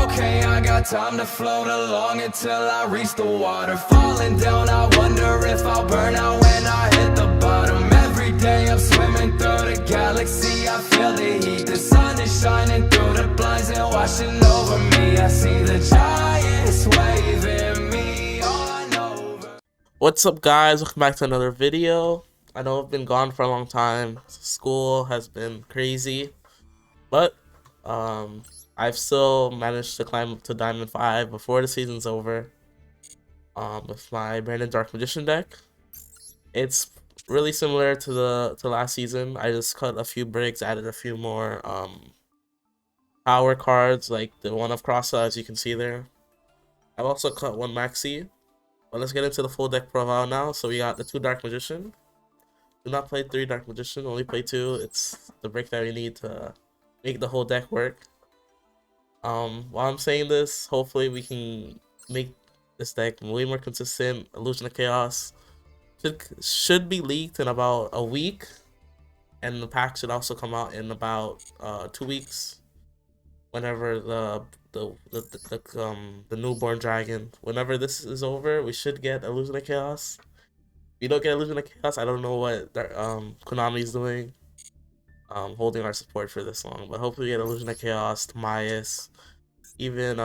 Okay, I got time to float along until I reach the water. Falling down, I wonder if I'll burn out when I hit the bottom. Every day I'm swimming through the galaxy, I feel the heat. The sun is shining through the blinds and washing over me. I see the giants waving me on over. What's up, guys? Welcome back to another video. I know I've been gone for a long time. School has been crazy, but I've still managed to climb up to Diamond 5 before the season's over. With my Brandon Dark Magician deck. It's really similar to last season. I just cut a few breaks, added a few more power cards like the one of Crossa, as you can see there. I've also cut one Maxi. But let's get into the full deck profile now. So we got the 2 Dark Magician. Do not play 3 Dark Magician, only play 2. It's the break that we need to make the whole deck work. While I'm saying this, hopefully we can make this deck way more consistent. Illusion of Chaos should be leaked in about a week, and the pack should also come out in about 2 weeks. Whenever the newborn dragon, whenever this is over, we should get Illusion of Chaos. If you don't get Illusion of Chaos, I don't know what Konami is doing, holding our support for this long. But hopefully we get Illusion of Chaos, Timaeus, even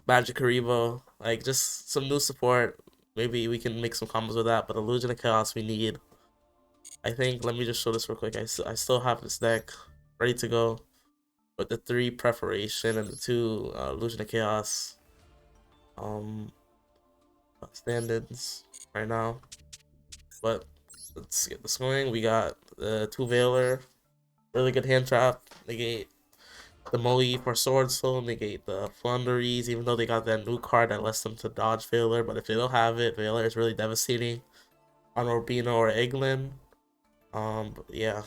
Magic Karibo, like just some new support. Maybe we can make some combos with that. But Illusion of Chaos we need. I think, let me just show this real quick. I still have this deck ready to go with the 3 Preparation and the 2 Illusion of Chaos stand-ins right now. But let's get this going. We got the 2 Veiler, really good hand trap. Negate the Moe for Sword Soul, negate the Flunderies, even though they got that new card that lets them to dodge Veiler. But if they don't have it, Veiler is really devastating on Urbino or Eglin. Yeah,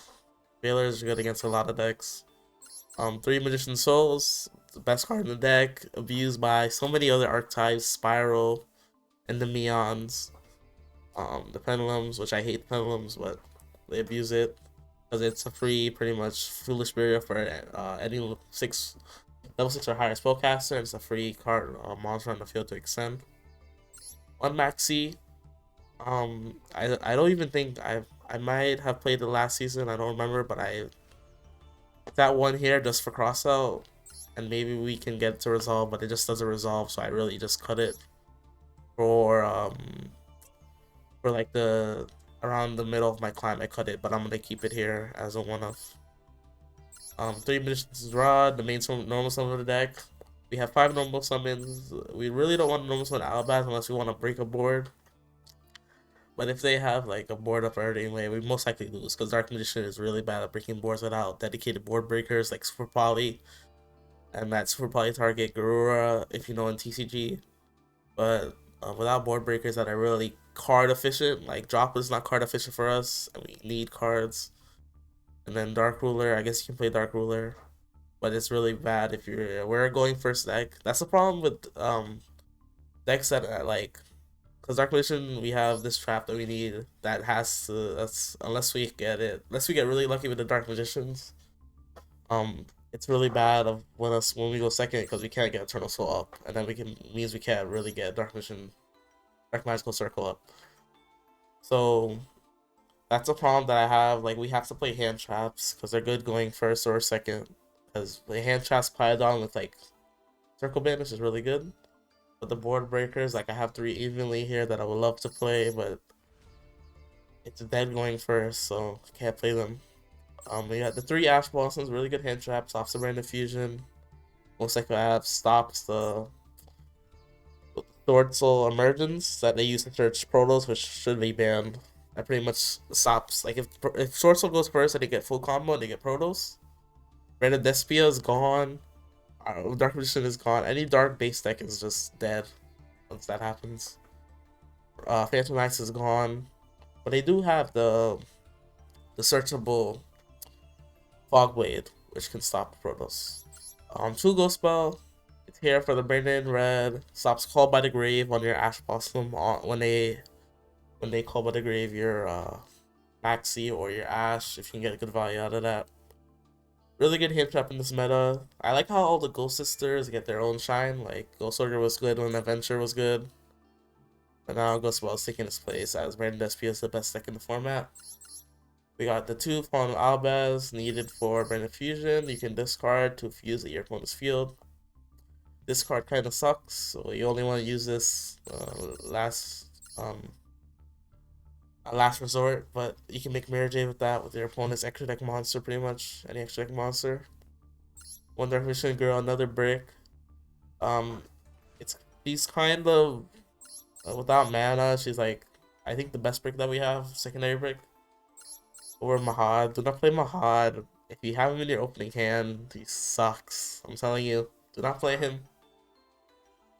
Veiler is good against a lot of decks. 3 Magician Souls, the best card in the deck, abused by so many other archetypes, Spiral, and the Meons. The Pendulums, which I hate Pendulums, but they abuse it because it's a free, pretty much Foolish Barrier for any level 6 or higher spellcaster, and it's a free card monster on the field to extend. 1 Maxi. I don't even think I might have played the last season. I don't remember, but that one here just for cross out, and maybe we can get it to resolve, but it just doesn't resolve, so I really just cut it for like the around the middle of my climb. I cut it, but I'm gonna keep it here as a one-off. 3 Magician's Rod, the main normal summon of the deck. We have 5 normal summons. We really don't want to normal summon Alabaz unless we want to break a board. But if they have like a board up already anyway, we most likely lose because Dark Magician is really bad at breaking boards without dedicated board breakers like Super Poly. And that Super Poly target Garura, if you know, in TCG. But without board breakers that are really card efficient, like Drop is not card efficient for us, and we need cards. And then Dark Ruler, I guess you can play Dark Ruler, but it's really bad if we're going first deck. That's the problem with decks that like. Because Dark Magician, we have this trap that we need that has to, unless we get really lucky with the Dark Magicians. It's really bad when we go second because we can't get Eternal Soul up, and then means we can't really get Dark Magical Circle up. So that's a problem that I have. Like, we have to play hand traps because they're good going first or second. Because the hand traps piled on with like Circle Band, which is really good. But the board breakers, like I have 3 evenly here that I would love to play, but it's dead going first, so I can't play them. We got the 3 Ash Blossoms, really good hand traps, off the Random Fusion. Most likely I have stops the Sword Soul Emergence that they use to search Protos, which should be banned. That pretty much stops. Like if Sword Soul goes first and they get full combo and they get Protos, Random Despia is gone. Dark Magician is gone. Any dark base deck is just dead once that happens. Phantom Axe is gone, but they do have the searchable Fogblade, which can stop Protoss. 2 Ghost Spell. It's here for the Brandon Red. Stops Call by the Grave on your Ash Blossom when they call by the grave your Maxi or your Ash, if you can get a good value out of that. Really good hand trap in this meta. I like how all the Ghost Sisters get their own shine. Like Ghost Order was good when Adventure was good. But now Ghost Ball is taking its place as Random SP is the best deck in the format. We got the 2 Fallen Albaz needed for Branded Fusion. You can discard to fuse at your opponent's field. This card kind of sucks, so you only want to use this last resort. But you can make Mirror Jade with that with your opponent's extra deck monster, pretty much any extra deck monster. One Dark Vision Girl, another brick. Um, she's kind of without mana. She's like I think the best brick that we have, secondary brick. Over Mahad. Do not play Mahad. If you have him in your opening hand, he sucks. I'm telling you, do not play him.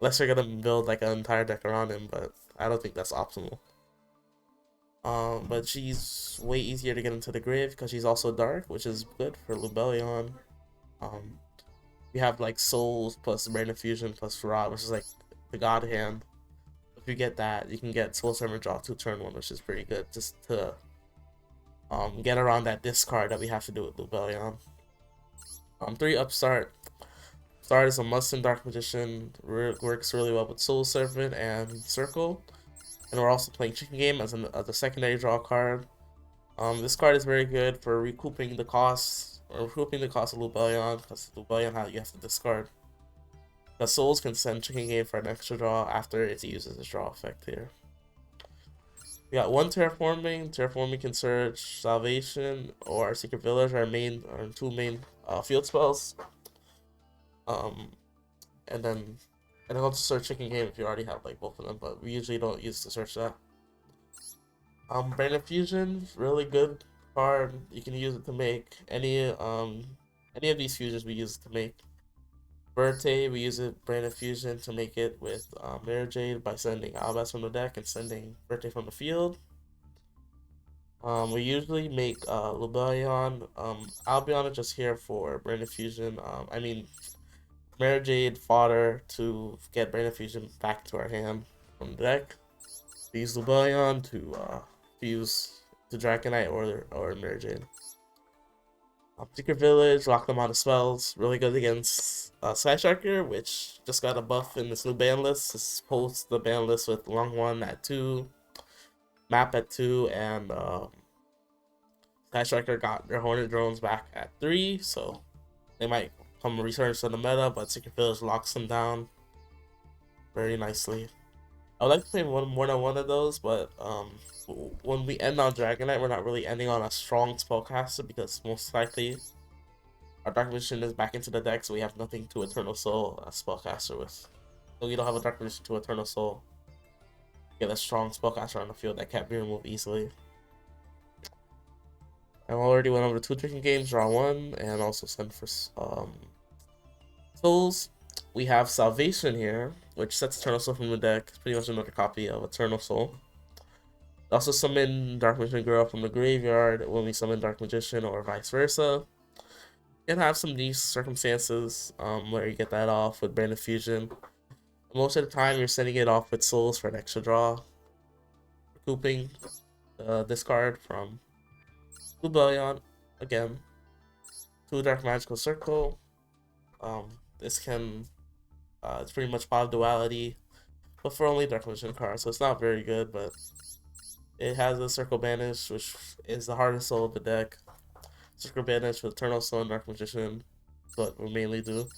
Unless you're gonna build like an entire deck around him, but I don't think that's optimal. But she's way easier to get into the grave because she's also dark, which is good for Lubellion. You have like Souls plus Brain Infusion plus Rod, which is like the God Hand. If you get that, you can get Soul Servant draw 2 turn 1, which is pretty good just to get around that discard that we have to do with Lubellion. 3 Upstart. Start is a must in Dark Magician. Works really well with Soul Servant and Circle. And we're also playing Chicken Game as a secondary draw card. This card is very good for recouping the cost of Lubellion, because Lubellion you have to discard. The Souls can send Chicken Game for an extra draw after it uses its draw effect here. We got 1 Terraforming. Terraforming can search Salvation or Secret Village, our 2 main field spells. And then also search Chicken Game if you already have like both of them, but we usually don't use to search that. Brain Infusion, really good card. You can use it to make any of these fusions we use it to make. Verte, we use it Brain Infusion to make it with Mirror Jade by sending Albaz from the deck and sending Verte from the field. We usually make Lubellion. Albion is just here for Brain Infusion. Mirror Jade fodder to get Brain Infusion back to our hand from the deck. We use Lubellion to fuse to Dragonite or Mirror Jade. Secret Village, lock them out of spells. Really good against Sky Striker, which just got a buff in this new ban list. This post the ban list with Long One at 2, Map at 2, and Sky Striker got their Hornet Drones back at 3, so they might come return to the meta, but Secret Village locks them down very nicely. I would like to play more than one of those, but when we end on Dragonite, we're not really ending on a strong spellcaster because most likely our Dark Magician is back into the deck, so we have nothing to Eternal Soul a spellcaster with. So we don't have a Dark Magician to Eternal Soul. Get a strong spellcaster on the field that can't be removed easily. I already went over 2 drinking games, draw 1, and also send for Souls. We have Salvation here, which sets Eternal Soul from the deck. It's pretty much another copy of Eternal Soul. Also summon Dark Magician Girl from the graveyard when we summon Dark Magician or vice versa. You can have some niche circumstances where you get that off with Brand of Fusion. Most of the time you're sending it off with Souls for an extra draw. Recouping this card from Lubellion again. 2 Dark Magical Circle. This can it's pretty much Pod Duality, but for only Dark Magician cards, so it's not very good, but it has a Circle Banish, which is the hardest soul of the deck. Circle Banish with Eternal Soul and Dark Magician, but we mainly do.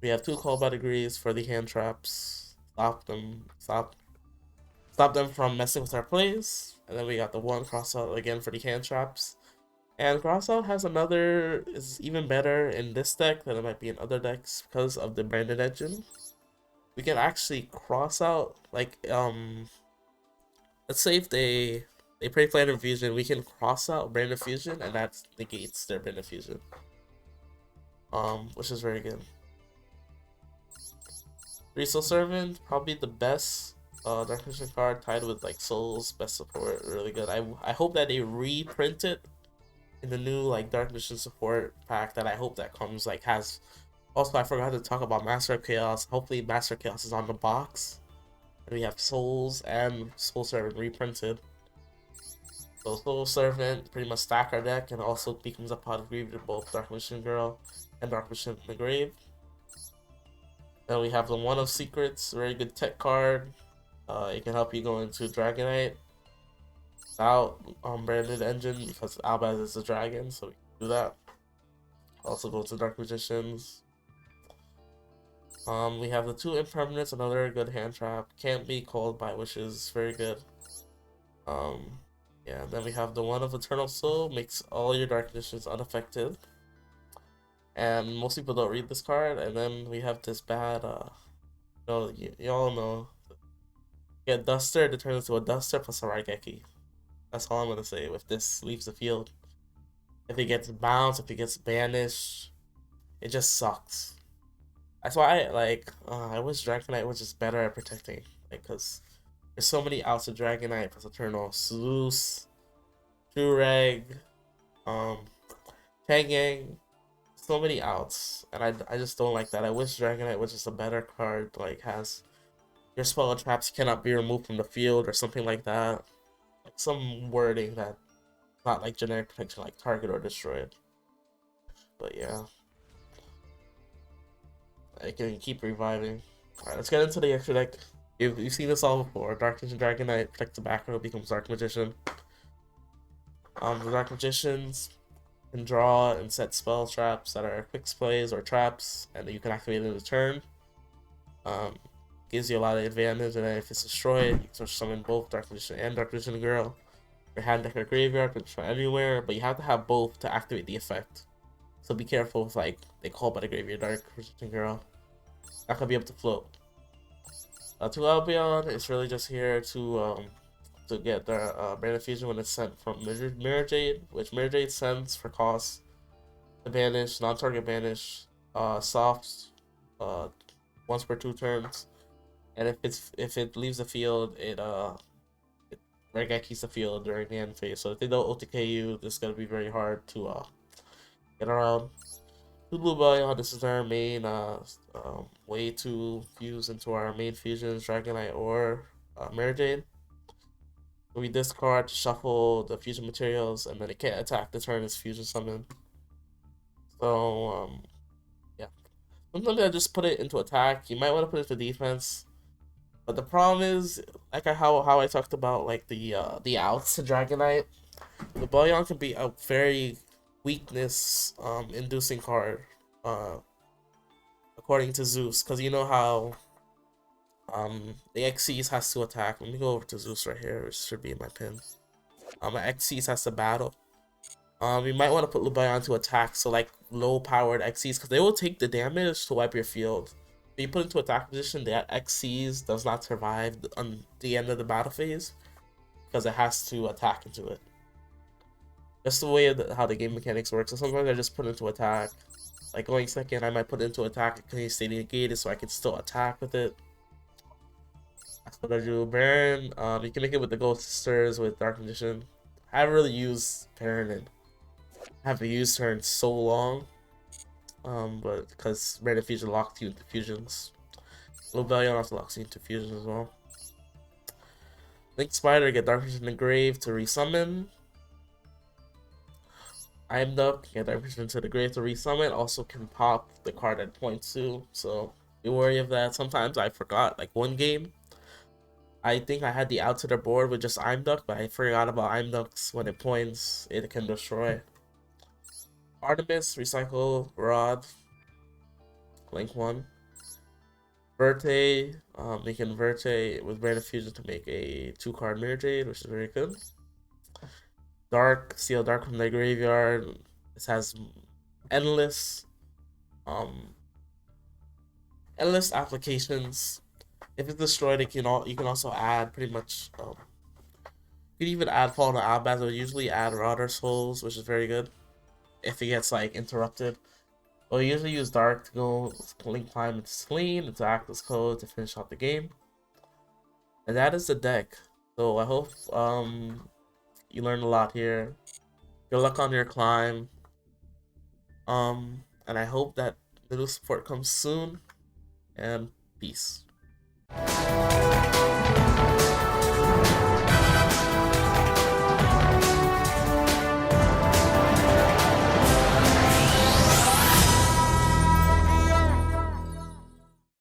We have 2 Call by Degrees for the hand traps. Stop them from messing with our plays. And then we got the 1 Crossout again for the hand traps. And Crossout has is even better in this deck than it might be in other decks because of the branded engine. We can actually cross out, like, let's say if they play Branded Fusion, we can cross out Branded Fusion, and that negates their Branded Fusion. Which is very good. Soul Servant, probably the best Dark Magician card, tied with like Souls, best support, really good. I hope that they reprint it in the new like Dark Magician support pack that I hope that comes has. Also, I forgot to talk about Master of Chaos. Hopefully Master of Chaos is on the box. And we have Souls and Soul Servant reprinted. So Soul Servant pretty much stack our deck and also becomes a pot of grief to both Dark Magician Girl and Dark Magician in the Grave. Then we have the One of Secrets, very good tech card. It can help you go into Dragonite without branded engine because Albaz is a dragon, so we can do that. Also go to Dark Magicians. We have the 2 Impermanents, another good hand trap. Can't be called by Wishes, very good. Yeah, then we have the One of Eternal Soul, makes all your Dark Magicians unaffected. And most people don't read this card. And then we have this bad, you all know. Get Duster, it turns into a Duster plus a Raigeki. That's all I'm gonna say. If this leaves the field, if it gets bounced, if it gets banished, it just sucks. That's why I wish Dragonite was just better at protecting, like, cause there's so many outs of Dragonite plus Eternal, Zeus, Dureg, Tangang, so many outs, and I just don't like that. I wish Dragonite was just a better card, like has your spell traps cannot be removed from the field or something like that, like some wording that not like generic protection like target or destroyed. But yeah. I can keep reviving. Alright, let's get into the extra deck. You've seen this all before. Dark Magician Dragonite protects the back row, becomes Dark Magician. The Dark Magicians can draw and set spell traps that are quick plays or traps, and you can activate it in a turn. Gives you a lot of advantage, and then if it's destroyed, you can summon both Dark Magician and Dark Magician Girl. Your hand deck or graveyard can destroy anywhere, but you have to have both to activate the effect. So be careful if like they call by the graveyard Dark Magician Girl. Not gonna be able to float. To Albion, it's really just here to get the Brand of Fusion when it's sent from Mirror Jade, which Mirror Jade sends for cost to banish, non-target banish, soft, once per 2 turns, and if it leaves the field, it Regekis the field during the end phase. So if they don't OTK you, this is gonna be very hard to get around. Blue Bion, this is our main way to fuse into our main fusions, Dragonite or Mirror Jade. We discard to shuffle the fusion materials, and then it can't attack the turn it's fusion summon. So yeah. Sometimes I just put it into attack. You might want to put it to defense. But the problem is, like how I talked about like the outs to Dragonite, the Bion can be a very weakness inducing card according to Zeus, because you know how the Xyz has to attack. Let me go over to Zeus right here. It should be in my pin. Xyz has to battle. You might want to put Lubayon to attack, so like low powered Xyz, because they will take the damage to wipe your field. If you put into attack position, that Xyz does not survive on the end of the battle phase because it has to attack into it. That's the way how the game mechanics work. So sometimes I just put into attack. Like going second, I might put into attack and continue stay negated so I can still attack with it. That's what I do. Baron, you can make it with the Ghost Sisters with Dark Magician. I haven't really used Baron and I haven't used her in so long. But because Random Fusion locked you into fusions. Lobellion also locks you into fusions as well. Link Spider, get Dark Magician in the Grave to resummon. I'm up, get Dark Magician into the Grave to resummon. Also can pop the card at point 2, so be wary of that. Sometimes I forgot, like one game, I think I had the out to the board with just Imduck, but I forgot about Imducks. When it points, it can destroy. Artemis, recycle, Rod, link 1. Verte, you can Verte with Random Fusion to make a 2-card Mirror Jade, which is very good. Dark, steal Dark from the graveyard. This has endless applications. If it's destroyed, you can also add pretty much you can even add Fall to Albaz, but usually add Rodder Souls, which is very good if it gets like interrupted. But we usually use Dark to go Link Climb into Clean, into Actless Code to finish off the game. And that is the deck. So I hope you learned a lot here. Good luck on your climb. And I hope that the new support comes soon. And peace.